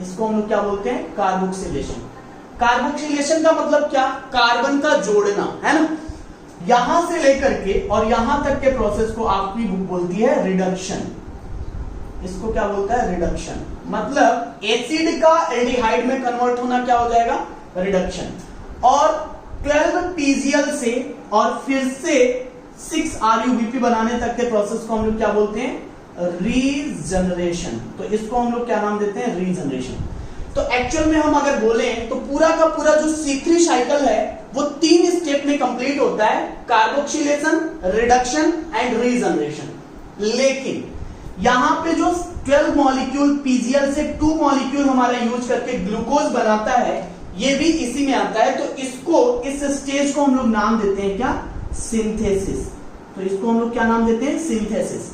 इसको हम लोग क्या बोलते हैं, कार्बोक्सिलेशन। कार्बोक्सिलेशन का मतलब क्या, कार्बन का जोड़ना, है ना। यहां से लेकर के और यहां तक के प्रोसेस को आपकी बुक बोलती है रिडक्शन। इसको क्या बोलता है, रिडक्शन। मतलब एसिड का एल्डिहाइड में कन्वर्ट होना क्या हो जाएगा, रिडक्शन। और 12 PGL से और फिर से 6 RUBP बनाने तक के प्रोसेस को हम लोग क्या बोलते हैं, रीजनरेशन। तो इसको हम लोग क्या नाम देते हैं, रीजनरेशन। तो एक्चुअल में हम अगर बोले तो पूरा का पूरा जो C3 साइकिल है वो 3 स्टेप में कंप्लीट होता है, कार्बोक्सिलेशन, रिडक्शन एंड रीजनरेशन। लेकिन यहां पे जो 12 मॉलिक्यूल PGL से 2 मॉलिक्यूल हमारा यूज करके ग्लूकोज बनाता है, ये भी इसी में आता है। तो इसको, इस स्टेज को हम लोग नाम देते हैं क्या, सिंथेसिस। तो इसको हम लोग क्या नाम देते हैं, सिंथेसिस।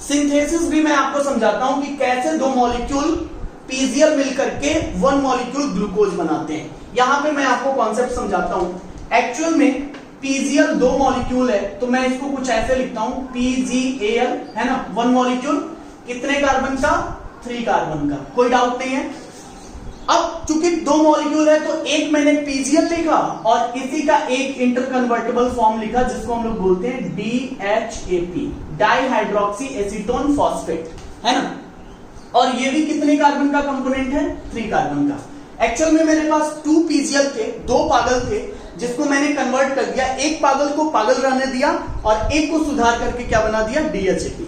सिंथेसिस भी मैं आपको समझाता हूं कि कैसे 2 मॉलिक्यूल PGL मिलकर के 1 मॉलिक्यूल ग्लूकोज बनाते हैं। यहां पे मैं आपको कॉन्सेप्ट समझाता हूं। एक्चुअल में PGL 2 मॉलिक्यूल है, तो मैं इसको कुछ ऐसे लिखता हूं, PGAL, है ना। 1 मॉलिक्यूल कितने कार्बन का, 3 कार्बन का, कोई डाउट नहीं है। अब चूंकि 2 मॉलिक्यूल है तो एक मैंने PGL लिखा और इसी का एक इंटरकन्वर्टेबल फॉर्म लिखा जिसको हम लोग बोलते हैं DHAP, डाइहाइड्रोक्सी एसीटोन फॉस्फेट, है ना। और ये भी कितने कार्बन का कंपोनेंट है, 3 कार्बन का। एक्चुअल में मेरे पास 2 PGL थे, 2 पागल थे, जिसको मैंने कन्वर्ट कर दिया, एक पागल को पागल रहने दिया और एक को सुधार करके क्या बना दिया, DHAP।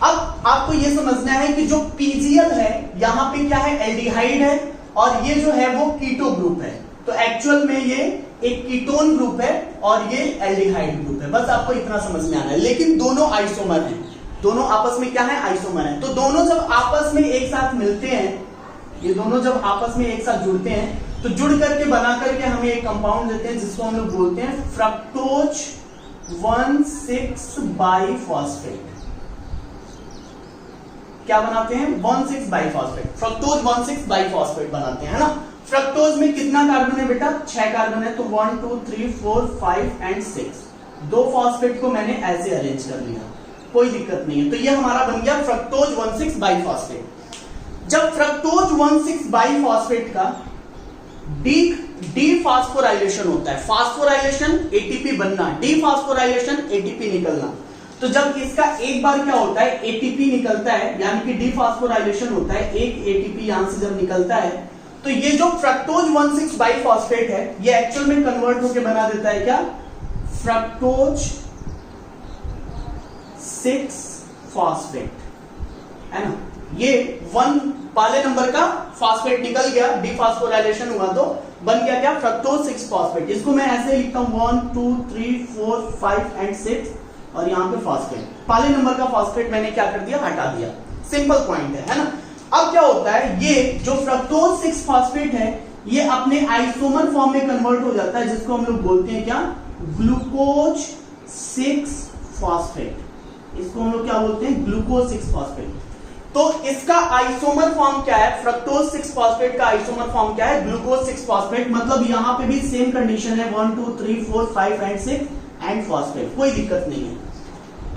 अब आपको ये समझना है कि जो PGL है यहां पे क्या है, एल्डिहाइड है और ये जो है वो कीटो ग्रुप है। तो एक्चुअल में ये एक कीटोन ग्रुप है और ये एल्डिहाइड ग्रुप है। बस आपको इतना समझ में आना है। लेकिन दोनों आइसोमर हैं, दोनों आपस में क्या है, आइसोमर हैं। तो दोनों जब आपस में एक साथ मिलते हैं, ये दोनों जब आपस में एक साथ जुड़ते हैं तो जुड़ करके बना करके हमें एक कंपाउंड देते हैं जिसको हम लोग बोलते हैं फ्रक्टोज 1,6 बाइफॉस्फेट। क्या बनाते हैं, 1,6 बाइफॉस्फेट, फ्रक्टोज 1,6 बाइफॉस्फेट बनाते हैं, है ना। फ्रक्टोज में कितना कार्बन है बेटा, 6 कार्बन है। तो 1 2 3 4 5 एंड 6, 2 फॉस्फेट को मैंने ऐसे अरेंज कर लिया, कोई दिक्कत नहीं है। तो ये हमारा बन गया फ्रक्टोज 1,6 बाइफॉस्फेट। जब फ्रक्टोज 1,6 बाइफॉस्फेट का डीफॉस्फोराइलेशन होता है, फास्फोराइलेशन ATP बनना, डीफॉस्फोराइलेशन ATP निकलना। तो जब इसका एक बार क्या होता है, ATP निकलता है, यानी कि डीफॉस्फोराइलेशन होता है, एक ATP यहां से जब निकलता है तो ये जो फ्रक्टोज 1,6 बाइफॉस्फेट है ये एक्चुअल में कन्वर्ट होकर बना देता है क्या, फ्रक्टोज 6 फॉस्फेट, है ना। ये 1 पहले नंबर का फॉस्फेट निकल गया, डीफॉस्फोराइलेशन हुआ तो बन गया क्या, फ्रक्टोज 6 फॉस्फेट। इसको मैं ऐसे लिखता हूं 1 2 3 4 5 एंड 6 और यहां पे फॉस्फेट, पहले नंबर का फॉस्फेट मैंने क्या कर दिया, हटा दिया। सिंपल पॉइंट है ना। अब क्या होता है, ये जो फ्रक्टोज 6 फॉस्फेट है ये अपने आइसोमर फॉर्म में कन्वर्ट हो जाता है जिसको हम लोग बोलते हैं क्या, ग्लूकोज 6 फॉस्फेट। इसको हम लोग क्या बोलते हैं, ग्लूकोज 6 फॉस्फेट। तो इसका आइसोमर फॉर्म क्या है, फ्रक्टोज 6 फॉस्फेट का आइसोमर फॉर्म क्या है, ग्लूकोज 6 फॉस्फेट। मतलब यहां पे भी सेम कंडीशन है, 1 2 3 4 5 एंड 6 एंड फॉस्फेट, कोई दिक्कत नहीं है।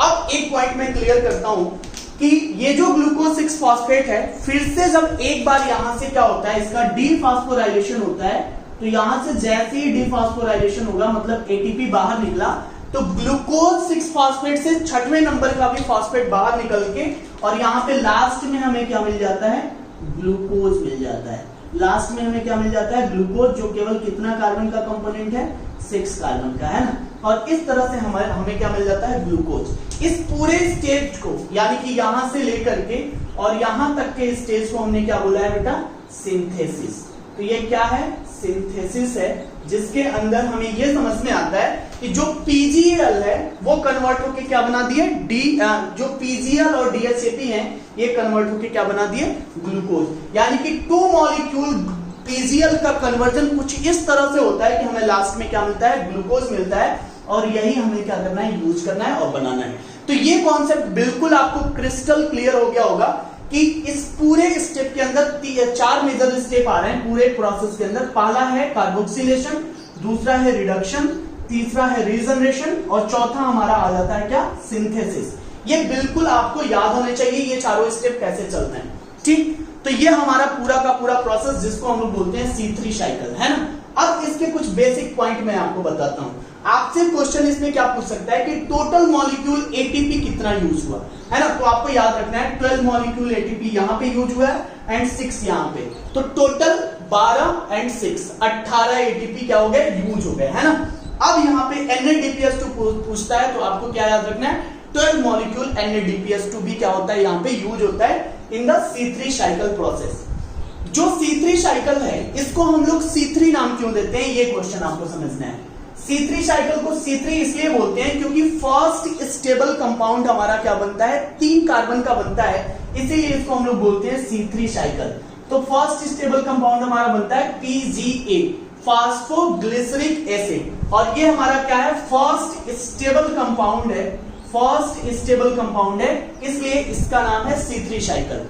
अब एक पॉइंट मैं क्लियर करता हूं कि ये जो ग्लूकोज 6 फॉस्फेट है, फिर से जब एक बार यहां से क्या होता है, इसका डीफॉस्फोराइलेशन होता है, तो यहां से जैसे ही डीफॉस्फोराइलेशन होगा, मतलब ATP बाहर निकला, तो ग्लूकोज 6 फॉस्फेट से 6वें नंबर का भी फॉस्फेट बाहर निकल के और यहां पे लास्ट में हमें क्या मिल जाता है, ग्लूकोज मिल जाता है। लास्ट में हमें क्या मिल जाता है, ग्लूकोज, जो केवल कितना कार्बन का कंपोनेंट है, 6 कार्बन का, है ना। और इस तरह से हमें क्या मिल जाता है, ग्लूकोज। इस पूरे स्टेज को, यानी कि यहां से लेकर के और यहां तक के स्टेज को हमने क्या बोला है बेटा, सिंथेसिस। तो ये क्या है? सिंथेसिस है, जिसके अंदर हमें ये समझ में आता है कि जो पीजीएल है वो कन्वर्ट होके क्या बना दिए, जो पीजीएल और डीएचएपी है ये कन्वर्ट होके क्या बना दिए, ग्लूकोज। यानी कि 2 मॉलिक्यूल पीजीएल का कन्वर्जन कुछ इस तरह से होता है कि हमें लास्ट में क्या मिलता है, ग्लूकोज मिलता है, और यही हमें क्या करना है, यूज करना है और बनाना है। तो ये कॉन्सेप्ट बिल्कुल आपको क्रिस्टल क्लियर हो गया होगा कि इस पूरे स्टेप के अंदर 4 मेजर स्टेप आ रहे हैं पूरे प्रोसेस के अंदर। पहला है कार्बोक्सिलेशन, दूसरा है रिडक्शन, तीसरा है रीजनरेशन, और चौथा हमारा आ जाता है क्या, सिंथेसिस। ये बिल्कुल आपको याद होने चाहिए ये चारों स्टेप कैसे चलते हैं, ठीक। तो ये हमारा पूरा का पूरा प्रोसेस जिसको हम लोग बोलते हैं C3 साइकिल, है ना। अब इसके कुछ बेसिक पॉइंट मैं आपको बताता हूं। आपसे क्वेश्चन इसमें क्या पूछ सकता है कि टोटल मॉलिक्यूल एटीपी कितना यूज हुआ, है ना। तो आपको याद रखना है 12 मॉलिक्यूल एटीपी यहां पे यूज हुआ है एंड 6 यहां पे, तो टोटल 12 एंड 6 18 एटीपी क्या हो गए, यूज हो गए, है ना। अब यहाँ पे NADPS2 पूछता है, तो आपको क्या याद रखना है, 12 मॉलिक्यूल NADPS2 भी क्या होता है, यहाँ पे यूज होता है in the C3 cycle process. जो C3 साइकिल है इसको हम लोग C3 नाम क्यों देते हैं, ये क्वेश्चन आपको समझना है। C3 साइकिल को C3 इसलिए बोलते हैं क्योंकि फर्स्ट स्टेबल कंपाउंड हमारा क्या बनता है, 3 कार्बन का बनता है, इसीलिए इसको हम लोग बोलते हैं C3 साइकिल। तो फर्स्ट स्टेबल कंपाउंड हमारा बनता है PGA, फास्फोग्लिसरिक एसिड, और ये हमारा क्या है, फर्स्ट स्टेबल कंपाउंड है, फर्स्ट स्टेबल कंपाउंड है, इसलिए इसका नाम है C3 cycle.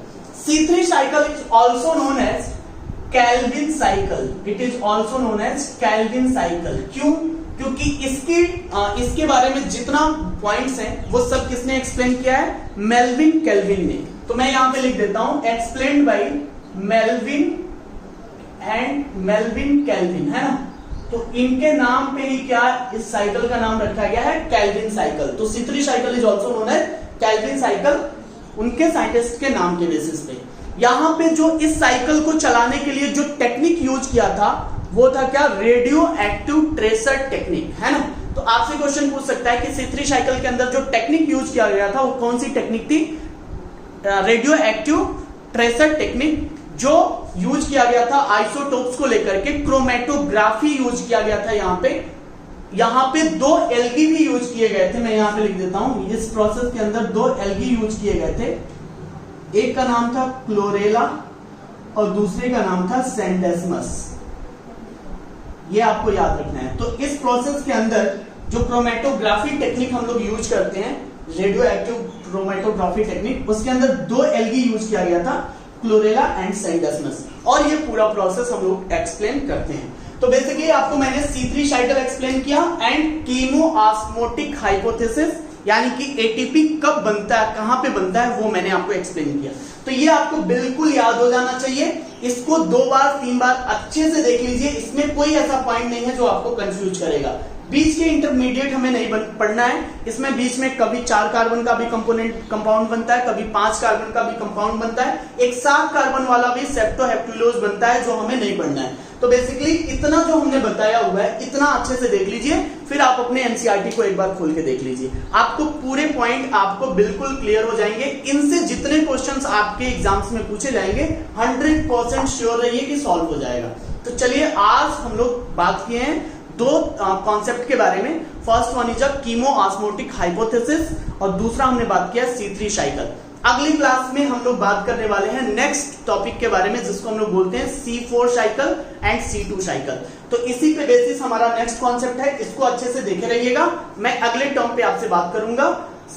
C3 cycle is also known as Calvin cycle, it is also known as Calvin cycle. क्यों? क्योंकि इसके बारे में जितना पॉइंट्स हैं वो सब किसने एक्सप्लेन किया है, मेल्विन कैल्विन ने। तो मैं यहां पे लिख देता हूं explained by Melvin and Melvin Calvin, है ना। तो इनके नाम पे ही क्या इस साइकिल का नाम रखा गया है, कैल्विन साइकिल। तो C3 cycle is also known as Calvin cycle, उनके साइंटिस्ट के नाम के बेसिस पे। यहां पे जो इस साइकिल को चलाने के लिए जो टेक्निक यूज किया था वो था क्या, रेडियो एक्टिव ट्रेसर टेक्निक, है ना। तो आपसे क्वेश्चन पूछ सकता है कि C3 साइकिल के अंदर जो टेक्निक यूज किया गया था वो कौन सी टेक्निक थी, रेडियो एक्टिव ट्रेसर टेक्निक, जो यूज किया गया था आइसोटोप्स को लेकर के, क्रोमेटोग्राफी यूज किया गया था। यहाँ पे 2 एल्गी भी यूज किए गए थे, मैं यहाँ पे लिख देता हूं, इस प्रोसेस के अंदर 2 एल्गी यूज किए गए थे। एक का नाम था क्लोरेला और दूसरे का नाम था सेंडेस्मस, ये आपको याद रखना है। तो इस प्रोसेस के अंदर जो क्रोमेटोग्राफी टेक्निक हम लोग यूज करते हैं, रेडियो एक्टिव क्रोमेटोग्राफी टेक्निक, उसके अंदर 2 एल्गी यूज किया गया था, क्लोरेला एंड सेंडेस्मस, और ये पूरा प्रोसेस हम लोग एक्सप्लेन करते हैं। तो बेसिकली आपको मैंने C3 साइकिल एक्सप्लेन किया एंड कीमोऑस्मोटिक हाइपोथेसिस, यानी कि एटीपी कब बनता है, कहां पे बनता है, वो मैंने आपको एक्सप्लेन किया। तो ये आपको बिल्कुल याद हो जाना चाहिए, इसको 2 बार 3 बार अच्छे से देख लीजिए, इसमें कोई ऐसा पॉइंट नहीं है जो आपको कंफ्यूज करेगा। बीच के इंटरमीडिएट हमें नहीं पढ़ना है, इसमें बीच में कभी 4 कार्बन का भी कंपाउंड बनता है, कभी 5 कार्बन का भी कंपाउंड बनता है, एक 7 कार्बन वाला भी सेप्टोहेप्टुलोज बनता है, जो हमें नहीं पढ़ना है। तो बेसिकली इतना जो हमने बताया हुआ है इतना अच्छे से देख लीजिए, फिर आप अपने एनसीईआरटी को एक बार खोल के देख लीजिए, आपको पूरे पॉइंट आपको बिल्कुल क्लियर हो जाएंगे। इनसे जितने क्वेश्चंस आपके एग्जाम्स में पूछे जाएंगे 100% श्योर रहिए कि सॉल्व हो जाएगा। तो चलिए आज हम लोग बात किए हैं 2 कॉन्सेप्ट के बारे में। फर्स्ट वन इज कीमोऑस्मोटिक हाइपोथेसिस और दूसरा हमने बात किया C3 साइकिल। अगली क्लास में हम लोग बात करने वाले हैं नेक्स्ट टॉपिक के बारे में, जिसको हम लोग बोलते हैं C4 cycle and C2 cycle. तो इसी पे बेसिस हमारा नेक्स्ट कॉन्सेप्ट है, इसको अच्छे से देखे रहिएगा। मैं अगले टर्म पे आपसे बात करूंगा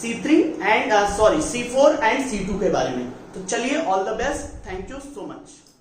C4 एंड C2 के बारे में। तो चलिए, all the best, thank you so much.